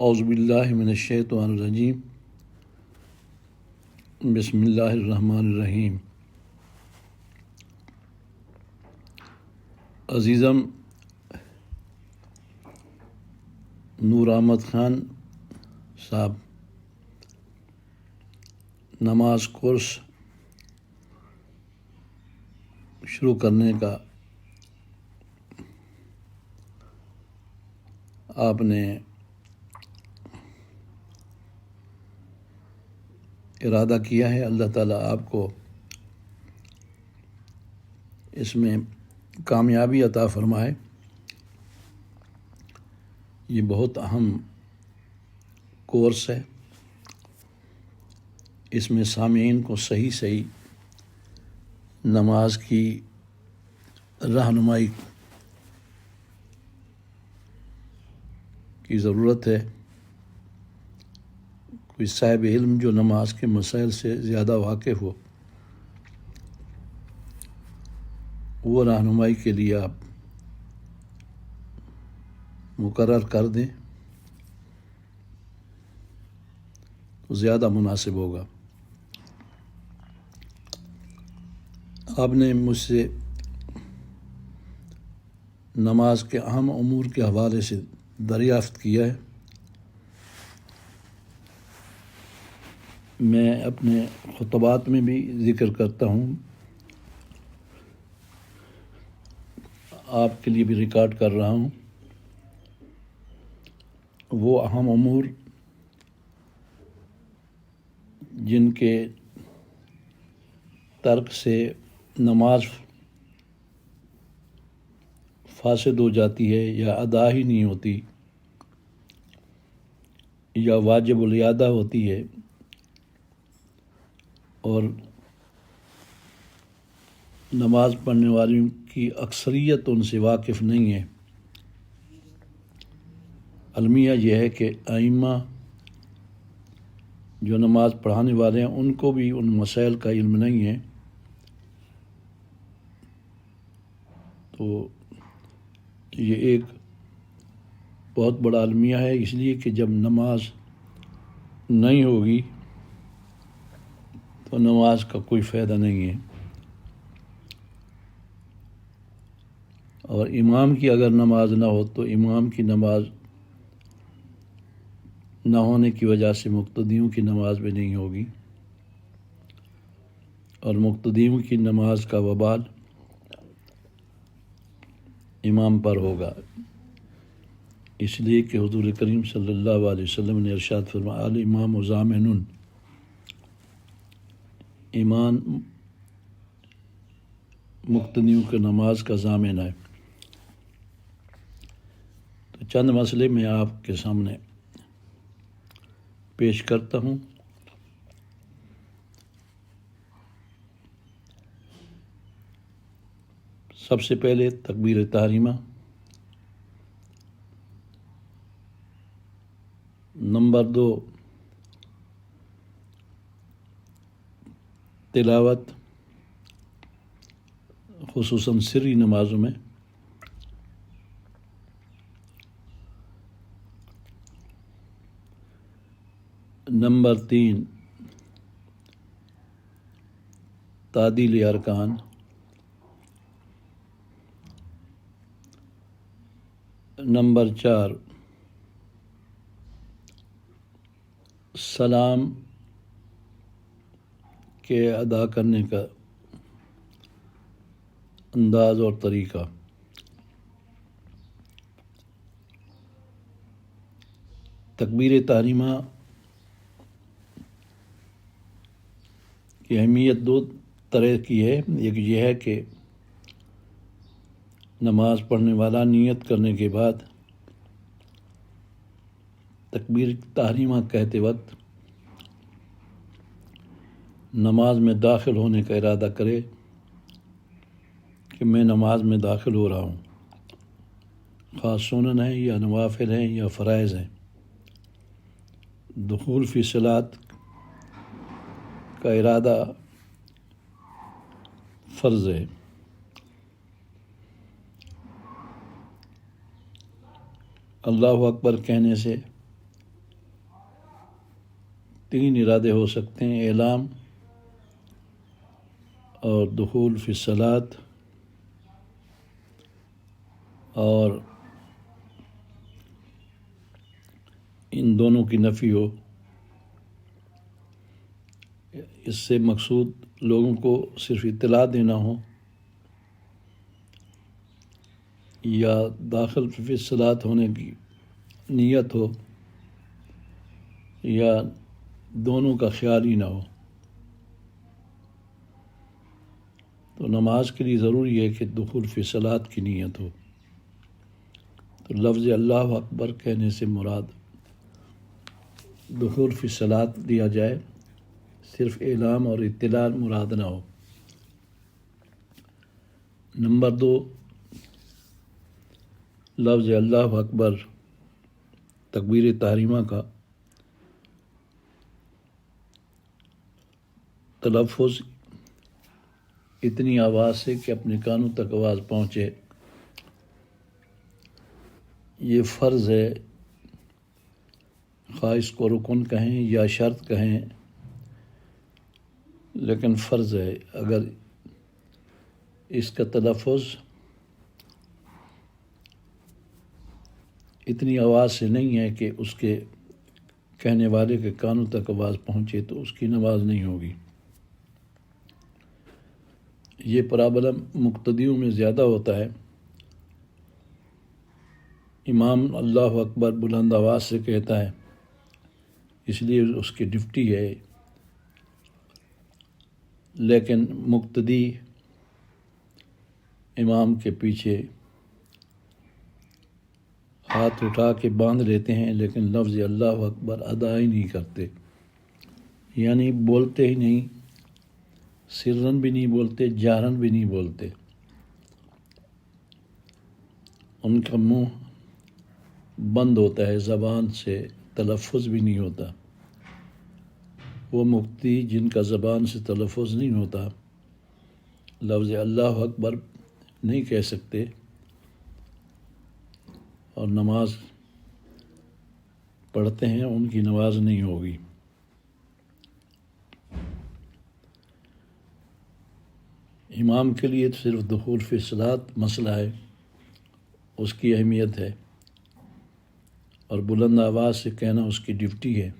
اعوذ باللہ من الشیطان الرجیم بسم اللہ الرحمن الرحیم۔ عزیزم نور احمد خان صاحب نماز کورس شروع کرنے کا آپ نے ارادہ کیا ہے۔ اللہ تعالیٰ آپ کو اس میں کامیابی عطا فرمائے۔ یہ بہت اہم کورس ہے، اس میں سامعین کو صحیح نماز کی رہنمائی کی ضرورت ہے۔ کوئی صاحب علم جو نماز کے مسائل سے زیادہ واقف ہو، وہ رہنمائی کے لیے آپ مقرر کر دیں تو زیادہ مناسب ہوگا۔ آپ نے مجھ سے نماز کے اہم امور کے حوالے سے دریافت کیا ہے۔ میں اپنے خطبات میں بھی ذکر کرتا ہوں، آپ کے لیے بھی ریکارڈ کر رہا ہوں۔ وہ اہم امور جن کے ترک سے نماز فاسد ہو جاتی ہے یا ادا ہی نہیں ہوتی یا واجب الادا ہوتی ہے، اور نماز پڑھنے والوں کی اکثریت ان سے واقف نہیں ہے۔ المیہ یہ ہے کہ ائمہ جو نماز پڑھانے والے ہیں ان کو بھی ان مسائل کا علم نہیں ہے۔ تو یہ ایک بہت بڑا المیہ ہے، اس لیے کہ جب نماز نہیں ہوگی تو نماز کا کوئی فائدہ نہیں ہے، اور امام کی اگر نماز نہ ہو تو امام کی نماز نہ ہونے کی وجہ سے مقتدیوں کی نماز بھی نہیں ہوگی، اور مقتدیوں کی نماز کا وبال امام پر ہوگا۔ اس لیے کہ حضور کریم صلی اللہ علیہ وسلم نے ارشاد فرمایا الامام ضامن، ایمان مقتدیوں کی نماز کا ضامن ہے۔ تو چند مسئلے میں آپ کے سامنے پیش کرتا ہوں۔ سب سے پہلے تکبیر تحریمہ، نمبر 2 تلاوت، خصوصاً سری نمازوں میں، نمبر 3 تعدیل ارکان، نمبر 4 سلام کے ادا کرنے کا انداز اور طریقہ۔ تکبیر تحریمہ کی اہمیت 2 طرح کی ہے۔ ایک یہ ہے کہ نماز پڑھنے والا نیت کرنے کے بعد تکبیر تحریمہ کہتے وقت نماز میں داخل ہونے کا ارادہ کرے کہ میں نماز میں داخل ہو رہا ہوں، خاص سنن ہے یا نوافل ہیں یا فرائض ہیں۔ دخول فی صلاۃ کا ارادہ فرض ہے۔ اللہ اکبر کہنے سے تین ارادے ہو سکتے ہیں: اعلام اور دخول فی الصلاۃ اور ان دونوں کی نفی ہو۔ اس سے مقصود لوگوں کو صرف اطلاع دینا ہو یا داخل فی الصلاۃ ہونے کی نیت ہو یا دونوں کا خیال ہی نہ ہو۔ تو نماز کے لیے ضروری ہے کہ دخول فی الصلاۃ کی نیت ہو۔ تو لفظ اللہ اکبر کہنے سے مراد دخول فی الصلاۃ دیا جائے، صرف اعلام اور اطلاع مراد نہ ہو۔ نمبر 2، لفظ اللہ اکبر تکبیر تحریمہ کا تلفظ اتنی آواز سے کہ اپنے کانوں تک آواز پہنچے، یہ فرض ہے، خواہ اس کو رکن کہیں یا شرط کہیں، لیکن فرض ہے۔ اگر اس کا تلفظ اتنی آواز سے نہیں ہے کہ اس کے کہنے والے کے کانوں تک آواز پہنچے تو اس کی نماز نہیں ہوگی۔ یہ پرابلم مقتدیوں میں زیادہ ہوتا ہے۔ امام اللہ اکبر بلند آواز سے کہتا ہے، اس لیے اس کی ڈیوٹی ہے، لیکن مقتدی امام کے پیچھے ہاتھ اٹھا کے باندھ لیتے ہیں، لیکن لفظ اللہ اکبر ادا ہی نہیں کرتے، یعنی بولتے ہی نہیں، سرن بھی نہیں بولتے، جہرن بھی نہیں بولتے۔ ان کا منہ بند ہوتا ہے، زبان سے تلفظ بھی نہیں ہوتا۔ وہ مقتدی جن کا زبان سے تلفظ نہیں ہوتا، لفظ اللہ اکبر نہیں کہہ سکتے اور نماز پڑھتے ہیں، ان کی نماز نہیں ہوگی۔ امام کے لیے صرف دخول فی الصلاۃ مسئلہ ہے، اس کی اہمیت ہے اور بلند آواز سے کہنا اس کی ڈیوٹی ہے،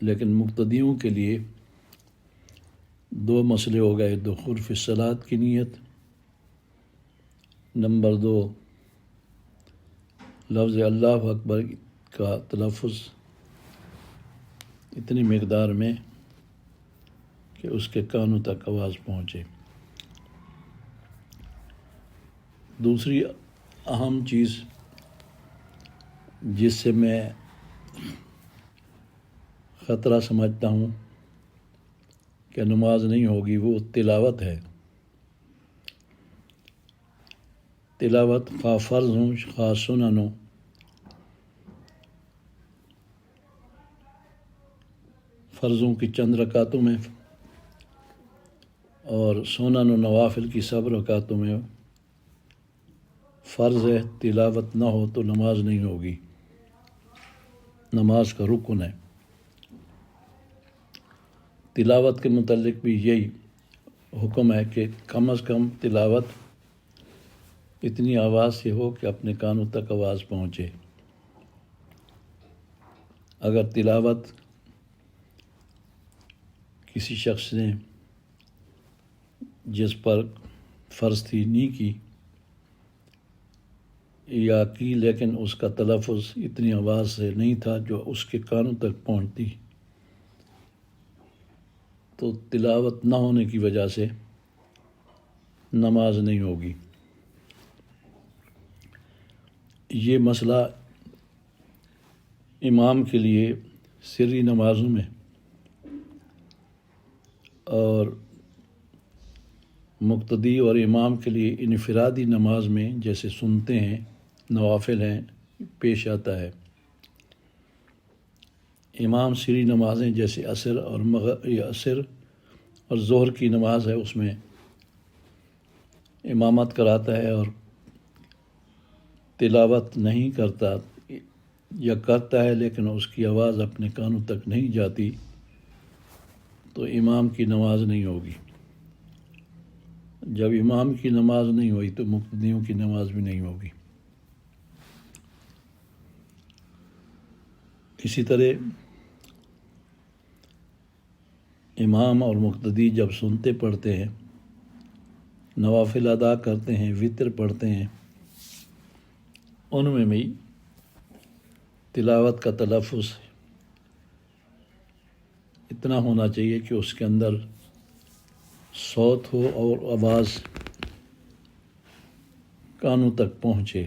لیکن مقتدیوں کے لیے دو مسئلے ہو گئے: دخول فی الصلاۃ کی نیت، نمبر 2 لفظ اللہ اکبر کا تلفظ اتنی مقدار میں کہ اس کے کانوں تک آواز پہنچے۔ دوسری اہم چیز جس سے میں خطرہ سمجھتا ہوں کہ نماز نہیں ہوگی، وہ تلاوت ہے۔ تلاوت خواہ فرض ہوں خواہ سنن ہوں، فرضوں کی چند رکعتوں میں اور سنن و نوافل کی سب رکعتوں میں فرض ہے، تلاوت نہ ہو تو نماز نہیں ہوگی، نماز کا رکن ہے۔ تلاوت کے متعلق بھی یہی حکم ہے کہ کم از کم تلاوت اتنی آواز سے ہو کہ اپنے کانوں تک آواز پہنچے۔ اگر تلاوت کسی شخص نے جس پر فرض تھی نہیں کی یا کی، لیکن اس کا تلفظ اتنی آواز سے نہیں تھا جو اس کے کانوں تک پہنچتی، تو تلاوت نہ ہونے کی وجہ سے نماز نہیں ہوگی۔ یہ مسئلہ امام کے لیے سری نمازوں میں اور مقتدی اور امام کے لیے انفرادی نماز میں جیسے سنتے ہیں، نوافل ہیں، پیش آتا ہے۔ امام سری نمازیں جیسے عصر اور ظہر کی نماز ہے، اس میں امامت کراتا ہے اور تلاوت نہیں کرتا، یا کرتا ہے لیکن اس کی آواز اپنے کانوں تک نہیں جاتی تو امام کی نماز نہیں ہوگی۔ جب امام کی نماز نہیں ہوئی تو مقتدیوں کی نماز بھی نہیں ہوگی۔ اسی طرح امام اور مقتدی جب سنتے پڑھتے ہیں، نوافل ادا کرتے ہیں، وتر پڑھتے ہیں، ان میں بھی تلاوت کا تلفظ اتنا ہونا چاہیے کہ اس کے اندر صوت ہو اور آواز کانوں تک پہنچے،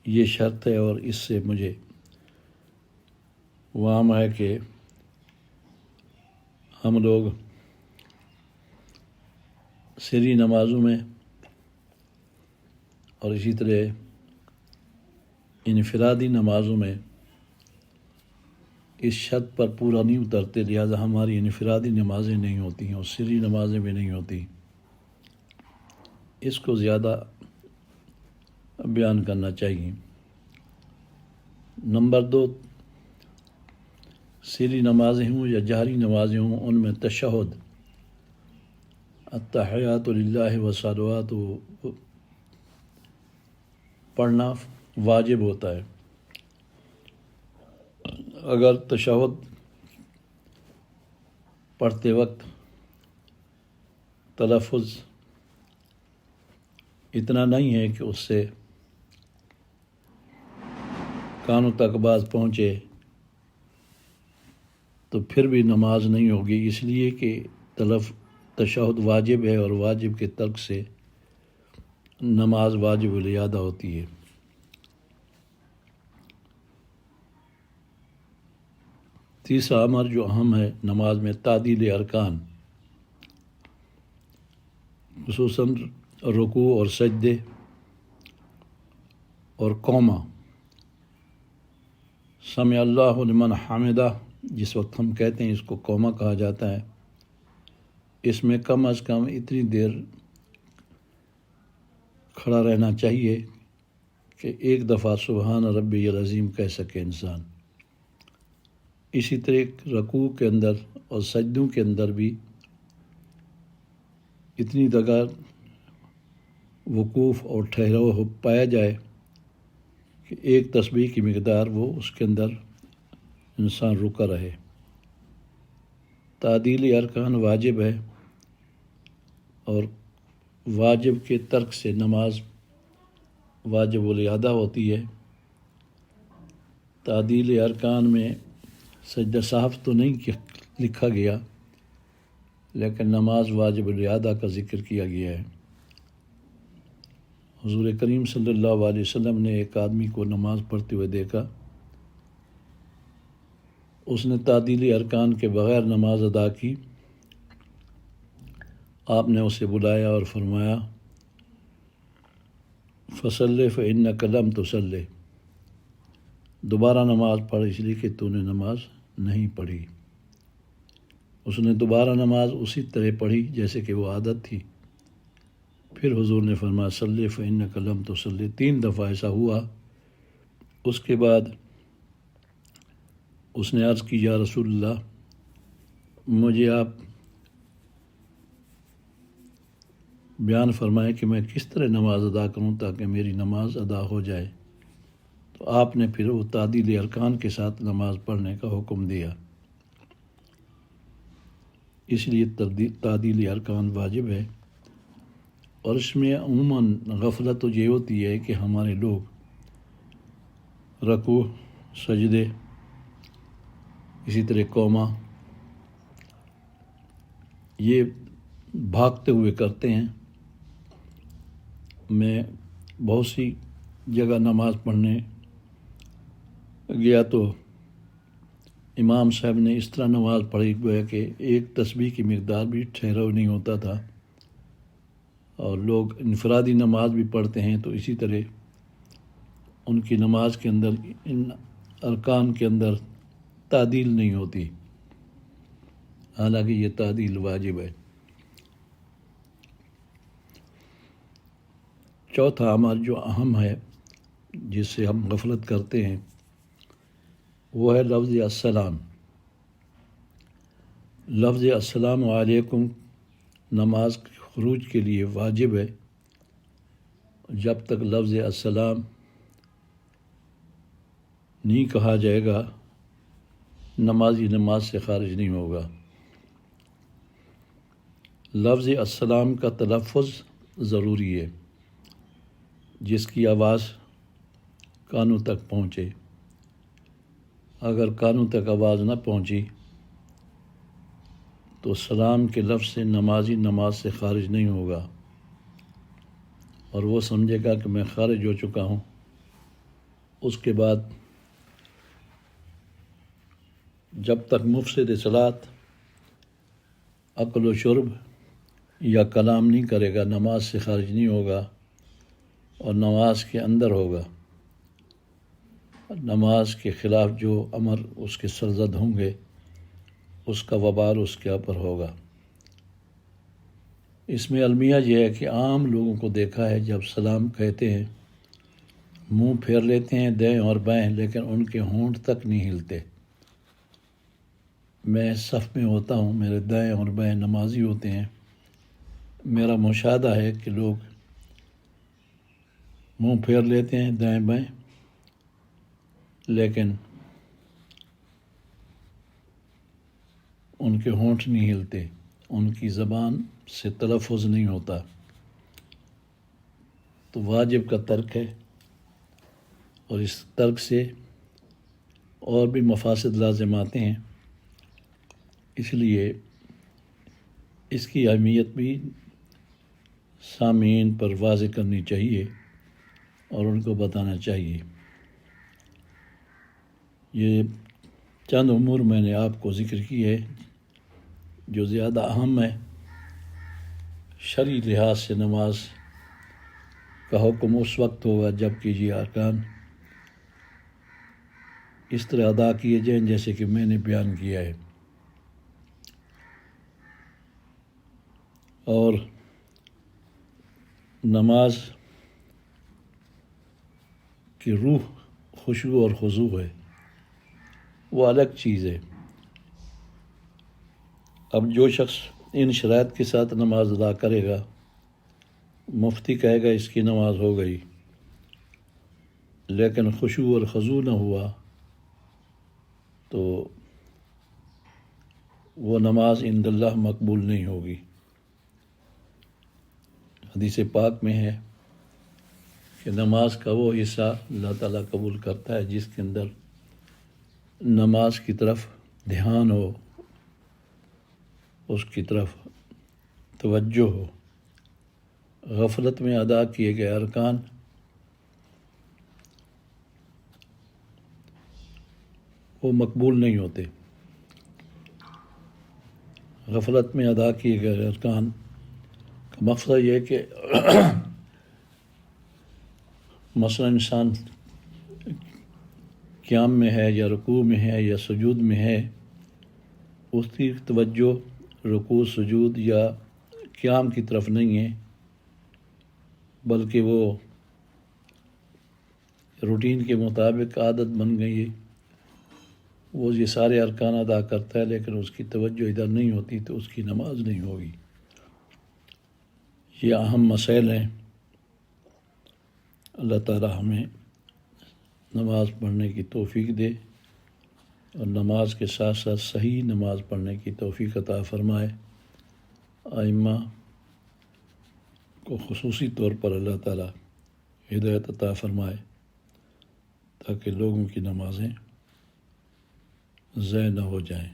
یہ شرط ہے۔ اور اس سے مجھے وہم ہے کہ ہم لوگ سری نمازوں میں اور اسی طرح انفرادی نمازوں میں اس شرط پر پورا نہیں اترتے، لہذا ہماری انفرادی نمازیں نہیں ہوتی ہیں اور سری نمازیں بھی نہیں ہوتی۔ اس کو زیادہ بیان کرنا چاہیے۔ نمبر 2، سری نمازیں ہوں یا جہری نمازیں ہوں، ان میں تشہد، التحیات للہ والصلوات پڑھنا واجب ہوتا ہے۔ اگر تشہد پڑھتے وقت تلفظ اتنا نہیں ہے کہ اس سے کانوں تک آواز پہنچے تو پھر بھی نماز نہیں ہوگی، اس لیے کہ تشہد واجب ہے اور واجب کے ترک سے نماز واجب الادا ہوتی ہے۔ تیسرا امر جو اہم ہے نماز میں، تعدیل ارکان، خصوصاً رکوع اور سجدے اور قوما۔ سمع اللہ لمن حمدہ جس وقت ہم کہتے ہیں اس کو قوما کہا جاتا ہے، اس میں کم از کم اتنی دیر کھڑا رہنا چاہیے کہ ایک دفعہ سبحان ربی العظیم کہہ سکے انسان۔ اسی طرح رکوع کے اندر اور سجدوں کے اندر بھی اتنی جگہ وقوف اور ٹھہراؤ پایا جائے کہ ایک تسبیح کی مقدار وہ اس کے اندر انسان رکا رہے۔ تعدیل ارکان واجب ہے اور واجب کے ترک سے نماز واجب الادا ہوتی ہے۔ تعدیل ارکان میں سجدہ صاحب تو نہیں لکھا گیا لیکن نماز واجب الادا کا ذکر کیا گیا ہے۔ حضور کریم صلی اللہ علیہ وسلم نے ایک آدمی کو نماز پڑھتے ہوئے دیکھا، اس نے تعدیل ارکان کے بغیر نماز ادا کی۔ آپ نے اسے بلایا اور فرمایا فصلی فإنک لم تصلی، دوبارہ نماز پڑھ اس لیے کہ تو نے نماز نہیں پڑھی۔ اس نے دوبارہ نماز اسی طرح پڑھی جیسے کہ وہ عادت تھی۔ پھر حضور نے فرمایا صلی فإنک لم تصلی، 3 دفعہ ایسا ہوا۔ اس کے بعد اس نے عرض کی یا رسول اللہ، مجھے آپ بیان فرمائیں کہ میں کس طرح نماز ادا کروں تاکہ میری نماز ادا ہو جائے۔ تو آپ نے پھر وہ تعدیل ارکان کے ساتھ نماز پڑھنے کا حکم دیا۔ اس لیے تعدیل ارکان واجب ہے، اور اس میں عموماً غفلت یہ ہوتی ہے کہ ہمارے لوگ رکوع، سجدے، اسی طرح قوما یہ بھاگتے ہوئے کرتے ہیں۔ میں بہت سی جگہ نماز پڑھنے گیا تو امام صاحب نے اس طرح نماز پڑھی گویا کہ ایک تسبیح کی مقدار بھی ٹھہراؤ نہیں ہوتا تھا، اور لوگ انفرادی نماز بھی پڑھتے ہیں تو اسی طرح ان کی نماز کے اندر ان ارکان کے اندر تعدیل نہیں ہوتی، حالانکہ یہ تعدیل واجب ہے۔ چوتھا امر جو اہم ہے جس سے ہم غفلت کرتے ہیں وہ ہے لفظ السلام۔ لفظ السلام علیکم نماز کے خروج کے لیے واجب ہے۔ جب تک لفظ السلام نہیں کہا جائے گا نمازی نماز سے خارج نہیں ہوگا۔ لفظ السلام کا تلفظ ضروری ہے، جس کی آواز کانوں تک پہنچے۔ اگر کانوں تک آواز نہ پہنچی تو سلام کے لفظ سے نمازی نماز سے خارج نہیں ہوگا، اور وہ سمجھے گا کہ میں خارج ہو چکا ہوں۔ اس کے بعد جب تک مفسد صلاۃ اکل و شرب یا کلام نہیں کرے گا نماز سے خارج نہیں ہوگا، اور نماز کے اندر ہوگا۔ نماز کے خلاف جو امر اس کے سرزد ہوں گے اس کا وبال اس کے اوپر ہوگا۔ اس میں المیہ یہ ہے کہ عام لوگوں کو دیکھا ہے جب سلام کہتے ہیں منہ پھیر لیتے ہیں دائیں اور بائیں، لیکن ان کے ہونٹ تک نہیں ہلتے۔ میں صف میں ہوتا ہوں، میرے دائیں اور بائیں نمازی ہوتے ہیں، میرا مشاہدہ ہے کہ لوگ منہ پھیر لیتے ہیں دائیں بائیں، لیکن ان کے ہونٹ نہیں ہلتے، ان کی زبان سے تلفظ نہیں ہوتا۔ تو واجب کا ترک ہے، اور اس ترک سے اور بھی مفاسد لازم آتے ہیں، اس لیے اس کی اہمیت بھی سامعین پر واضح کرنی چاہیے اور ان کو بتانا چاہیے۔ یہ چند امور میں نے آپ کو ذکر کی ہے جو زیادہ اہم ہے۔ شرعی لحاظ سے نماز کا حکم اس وقت ہوگا جب کہ یہ ارکان اس طرح ادا کیے جائیں جیسے کہ میں نے بیان کیا ہے۔ اور نماز کی روح خشوع اور خضوع ہے، وہ الگ چیز ہے۔ اب جو شخص ان شرائط کے ساتھ نماز ادا کرے گا، مفتی کہے گا اس کی نماز ہو گئی، لیکن خشوع اور خضوع نہ ہوا تو وہ نماز عند اللہ مقبول نہیں ہوگی۔ حدیث پاک میں ہے کہ نماز کا وہ حصہ اللہ تعالیٰ قبول کرتا ہے جس کے اندر نماز کی طرف دھیان ہو، اس کی طرف توجہ ہو۔ غفلت میں ادا کیے گئے ارکان وہ مقبول نہیں ہوتے۔ غفلت میں ادا کیے گئے ارکان کا مقصد یہ ہے کہ مثلا انسان قیام میں ہے یا رکوع میں ہے یا سجود میں ہے، اس کی توجہ رکوع سجود یا قیام کی طرف نہیں ہے، بلکہ وہ روٹین کے مطابق عادت بن گئی ہے، وہ یہ سارے ارکان ادا کرتا ہے لیکن اس کی توجہ ادھر نہیں ہوتی تو اس کی نماز نہیں ہوگی۔ یہ اہم مسائل ہیں۔ اللہ تعالیٰ ہمیں نماز پڑھنے کی توفیق دے اور نماز کے ساتھ ساتھ صحیح نماز پڑھنے کی توفیق عطا فرمائے۔ ائمہ کو خصوصی طور پر اللہ تعالیٰ ہدایت عطا فرمائے تاکہ لوگوں کی نمازیں ضائع نہ ہو جائیں۔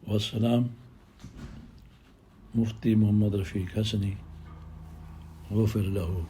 والسلام، مفتی محمد رفیق حسنی، غفر لہو۔